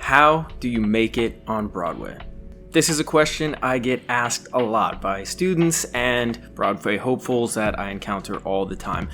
How do you make it on Broadway? This is a question I get asked a lot by students and Broadway hopefuls that I encounter all the time.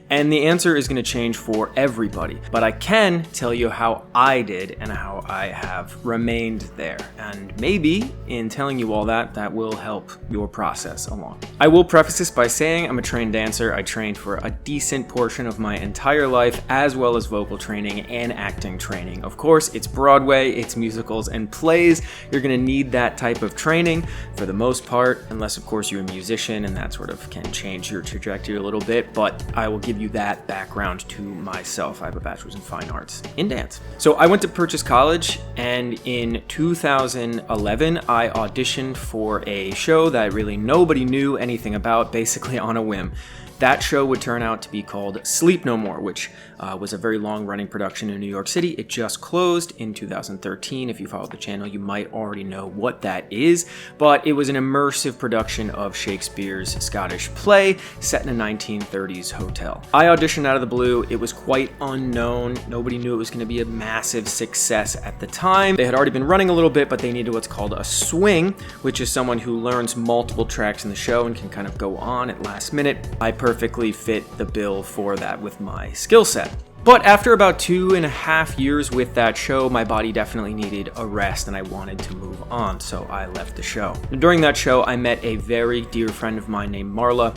And the answer is going to change for everybody. But I can tell you how I did and how I have remained there. And maybe in telling you all that, that will help your process along. I will preface this by saying I'm a trained dancer. I trained for a decent portion of my entire life, as well as vocal training and acting training. Of course, it's Broadway, it's musicals and plays. You're going to need that type of training for the most part, unless of course you're a musician and that sort of can change your trajectory a little bit, but I will give you that background to myself. I have a bachelor's in fine arts in dance. So I went to Purchase College, and in 2011 I auditioned for a show that really nobody knew anything about, basically on a whim. That show would turn out to be called Sleep No More, which was a very long-running production in New York City. It just closed in 2013. If you follow the channel, you might already know what that is, but it was an immersive production of Shakespeare's Scottish play set in a 1930s hotel. I auditioned out of the blue. It was quite unknown. Nobody knew it was going to be a massive success at the time. They had already been running a little bit, but they needed what's called a swing, which is someone who learns multiple tracks in the show and can kind of go on at last minute. I perfectly fit the bill for that with my skill set. But after about 2.5 years with that show, my body definitely needed a rest and I wanted to move on, so I left the show. During that show, I met a very dear friend of mine named Marla.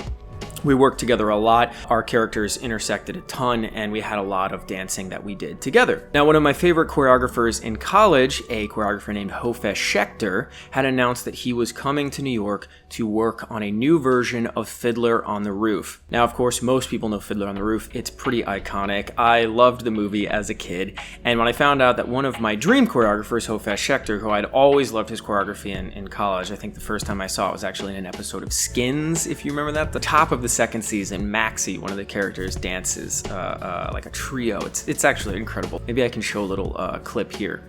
We worked together a lot, our characters intersected a ton, and we had a lot of dancing that we did together. Now, one of my favorite choreographers in college, a choreographer named Hofesh Schechter, had announced that he was coming to New York to work on a new version of Fiddler on the Roof. Now, of course, most people know Fiddler on the Roof. It's pretty iconic. I loved the movie as a kid, and when I found out that one of my dream choreographers, Hofesh Schechter, who I'd always loved his choreography in college, I think the first time I saw it was actually in an episode of Skins, if you remember that. The top of the second season, Maxie, one of the characters, dances like a trio. It's actually incredible. Maybe I can show a little clip here.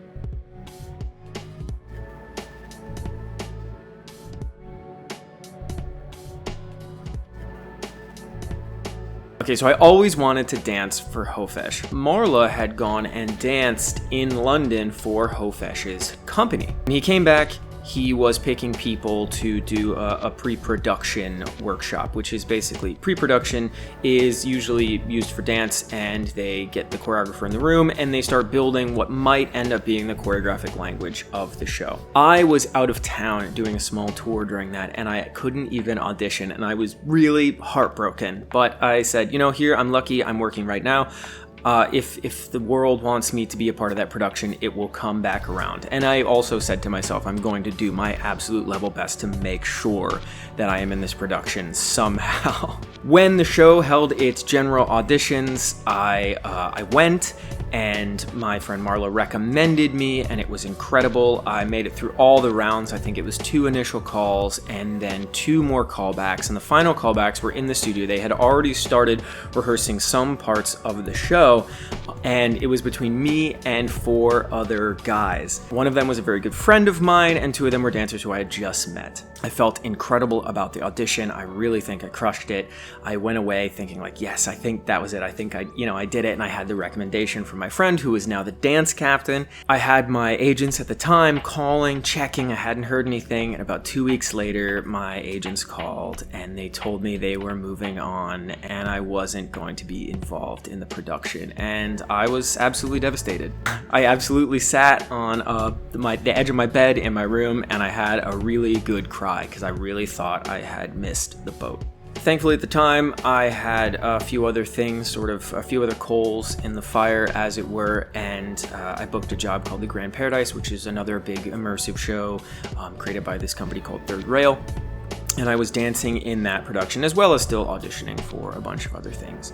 Okay, so I always wanted to dance for Hofesh. Marla had gone and danced in London for Hofesh's company. When he came back, he was picking people to do a pre-production workshop, which is basically pre-production is usually used for dance, and they get the choreographer in the room and they start building what might end up being the choreographic language of the show. I was out of town doing a small tour during that, and I couldn't even audition, and I was really heartbroken. But I said, you know, here, I'm lucky, I'm working right now. If the world wants me to be a part of that production, it will come back around. And I also said to myself, I'm going to do my absolute level best to make sure that I am in this production somehow. When the show held its general auditions, I went, and my friend Marla recommended me, and it was incredible. I made it through all the rounds. I think it was 2 initial calls and then 2 more callbacks, and the final callbacks were in the studio. They had already started rehearsing some parts of the show, and it was between me and 4 other guys. One of them was a very good friend of mine, and 2 of them were dancers who I had just met. I felt incredible about the audition. I really think I crushed it. I went away thinking like, yes, I think that was it. I think I did it, and I had the recommendation from my friend who is now the dance captain. I had my agents at the time calling, checking. I hadn't heard anything, and about 2 weeks later, my agents called and they told me they were moving on and I wasn't going to be involved in the production, and I was absolutely devastated. I absolutely sat on the edge of my bed in my room, and I had a really good cry because I really thought I had missed the boat. Thankfully at the time, I had a few other things, a few other coals in the fire, as it were, and I booked a job called The Grand Paradise, which is another big immersive show created by this company called Third Rail, and I was dancing in that production, as well as still auditioning for a bunch of other things.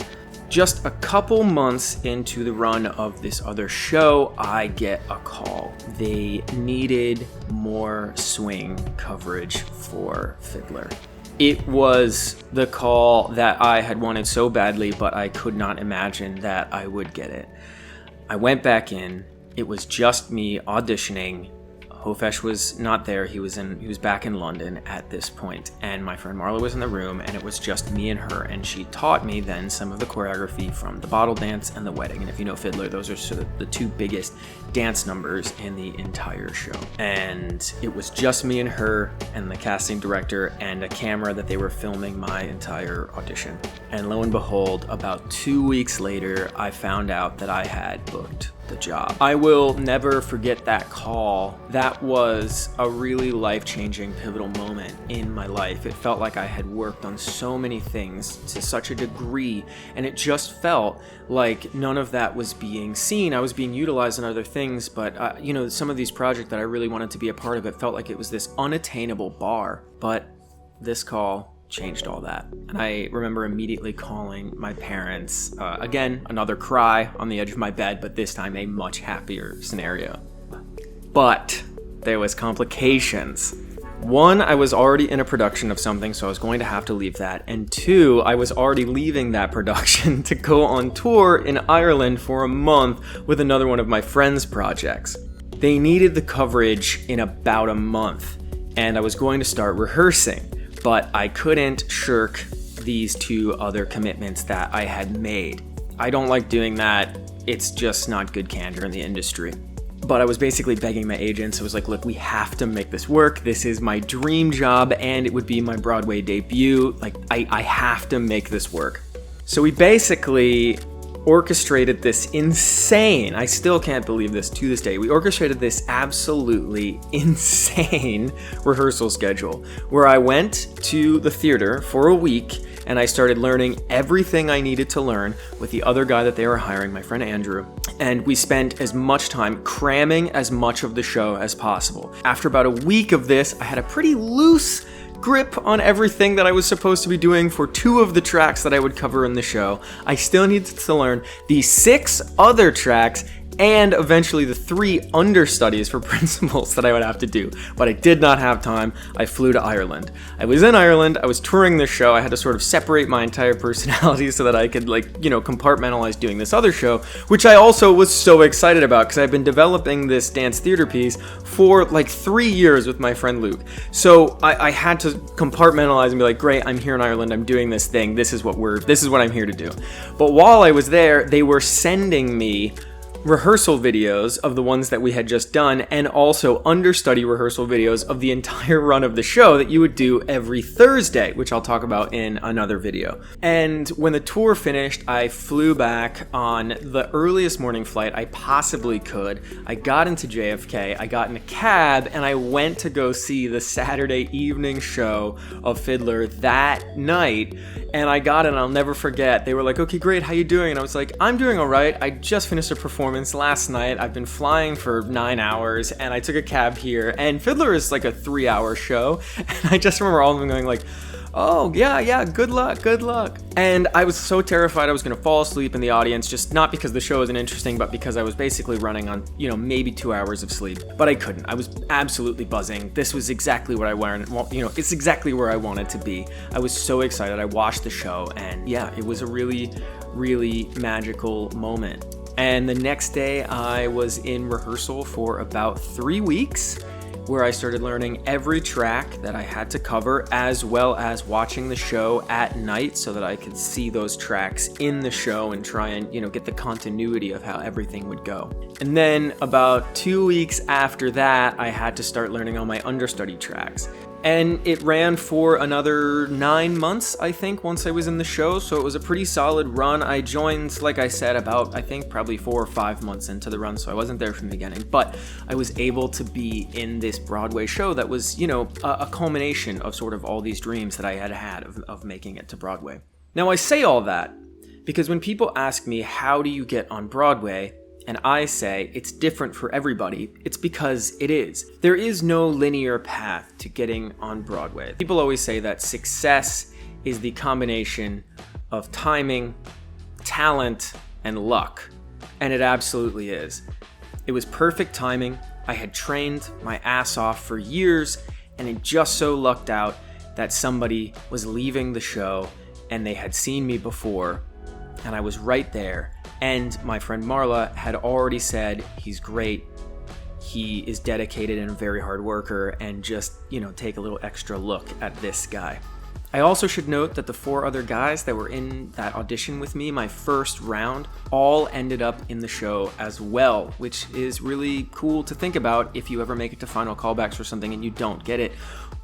Just a couple months into the run of this other show, I get a call. They needed more swing coverage for Fiddler. It was the call that I had wanted so badly, but I could not imagine that I would get it. I went back in. It was just me auditioning Hofesh was not there. He was back in London at this point, and my friend Marla was in the room, and it was just me and her, and she taught me then some of the choreography from the bottle dance and the wedding. And if you know Fiddler, those are sort of the two biggest dance numbers in the entire show. And it was just me and her and the casting director and a camera that they were filming my entire audition. And lo and behold, about 2 weeks later, I found out that I had booked the job. I will never forget that call. That was a really life-changing, pivotal moment in my life. It felt like I had worked on so many things to such a degree, and it just felt like none of that was being seen. I was being utilized in other things, but some of these projects that I really wanted to be a part of, it felt like it was this unattainable bar. But this call changed all that. And I remember immediately calling my parents. Again, another cry on the edge of my bed, but this time a much happier scenario. But there was complications. One, I was already in a production of something, so I was going to have to leave that. And two, I was already leaving that production to go on tour in Ireland for a month with another one of my friends' projects. They needed the coverage in about a month, and I was going to start rehearsing. But I couldn't shirk these two other commitments that I had made. I don't like doing that. It's just not good candor in the industry. But I was basically begging my agents. I was like, look, we have to make this work. This is my dream job, and it would be my Broadway debut. Like, I have to make this work. So we basically orchestrated this insane, I still can't believe this to this day, we orchestrated this absolutely insane rehearsal schedule where I went to the theater for a week and I started learning everything I needed to learn with the other guy that they were hiring, my friend Andrew, and we spent as much time cramming as much of the show as possible. After about a week of this, I had a pretty loose grip on everything that I was supposed to be doing for 2 of the tracks that I would cover in the show. I still needed to learn the 6 other tracks and eventually the 3 understudies for principals that I would have to do. But I did not have time. I flew to Ireland. I was in Ireland. I was touring the show. I had to sort of separate my entire personality so that I could compartmentalize doing this other show, which I also was so excited about because I've been developing this dance theater piece for 3 years with my friend Luke. So I had to compartmentalize and be like, great, I'm here in Ireland. I'm doing this thing. This is what I'm here to do. But while I was there, they were sending me rehearsal videos of the ones that we had just done and also understudy rehearsal videos of the entire run of the show that you would do every Thursday, which I'll talk about in another video. And when the tour finished, I flew back on the earliest morning flight I possibly could. I got into JFK, I got in a cab, and I went to go see the Saturday evening show of Fiddler that night. And I got it, and I'll never forget. They were like, okay, great, how you doing? And I was like, I'm doing all right. I just finished a performance last night. I've been flying for 9 hours, and I took a cab here. And Fiddler is like a 3-hour show. And I just remember all of them going like, oh, yeah, good luck. And I was so terrified I was going to fall asleep in the audience, just not because the show isn't interesting, but because I was basically running on, maybe 2 hours of sleep. But I couldn't. I was absolutely buzzing. This was exactly what I wanted. It's exactly where I wanted to be. I was so excited. I watched the show, and yeah, it was a really, really magical moment. And the next day, I was in rehearsal for about 3 weeks, where I started learning every track that I had to cover, as well as watching the show at night so that I could see those tracks in the show and try and, get the continuity of how everything would go. And then about 2 weeks after that, I had to start learning all my understudy tracks. And it ran for another 9 months, I think, once I was in the show, so it was a pretty solid run. I joined, like I said, about, I think, probably 4 or 5 months into the run, so I wasn't there from the beginning, but I was able to be in this Broadway show that was, a culmination of sort of all these dreams that I had of making it to Broadway. Now, I say all that because when people ask me, how do you get on Broadway? And I say it's different for everybody, it's because it is. There is no linear path to getting on Broadway. People always say that success is the combination of timing, talent, and luck. And it absolutely is. It was perfect timing. I had trained my ass off for years, and it just so lucked out that somebody was leaving the show and they had seen me before, and I was right there. And my friend Marla had already said, he's great. he is dedicated and a very hard worker, and just, take a little extra look at this guy. I also should note that the 4 other guys that were in that audition with me, my first round, all ended up in the show as well, which is really cool to think about if you ever make it to final callbacks or something and you don't get it.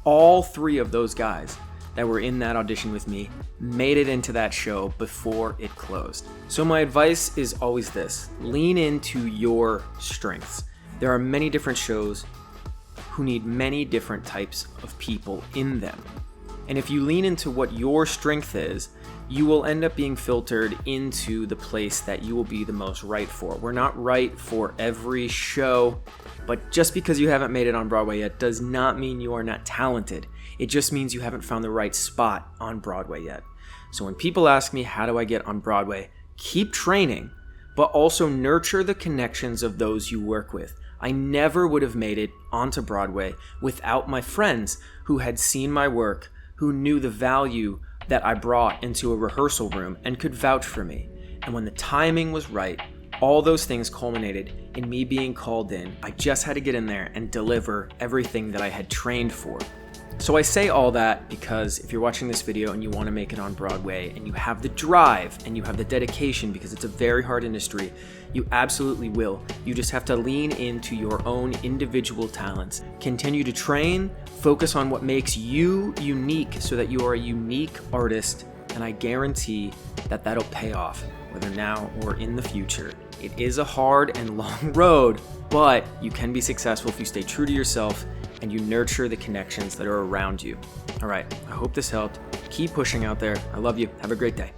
All 3 of those guys that were in that audition with me made it into that show before it closed. So my advice is always this: lean into your strengths. There are many different shows who need many different types of people in them. And if you lean into what your strength is, you will end up being filtered into the place that you will be the most right for. We're not right for every show, but just because you haven't made it on Broadway yet does not mean you are not talented. It just means you haven't found the right spot on Broadway yet. So when people ask me, how do I get on Broadway? Keep training, but also nurture the connections of those you work with. I never would have made it onto Broadway without my friends who had seen my work, who knew the value that I brought into a rehearsal room and could vouch for me. And when the timing was right, all those things culminated in me being called in. I just had to get in there and deliver everything that I had trained for. So I say all that because if you're watching this video and you want to make it on Broadway and you have the drive and you have the dedication, because it's a very hard industry, you absolutely will. You just have to lean into your own individual talents. Continue to train, focus on what makes you unique so that you are a unique artist, and I guarantee that that'll pay off, whether now or in the future. It is a hard and long road, but you can be successful if you stay true to yourself and you nurture the connections that are around you. All right, I hope this helped. Keep pushing out there. I love you. Have a great day.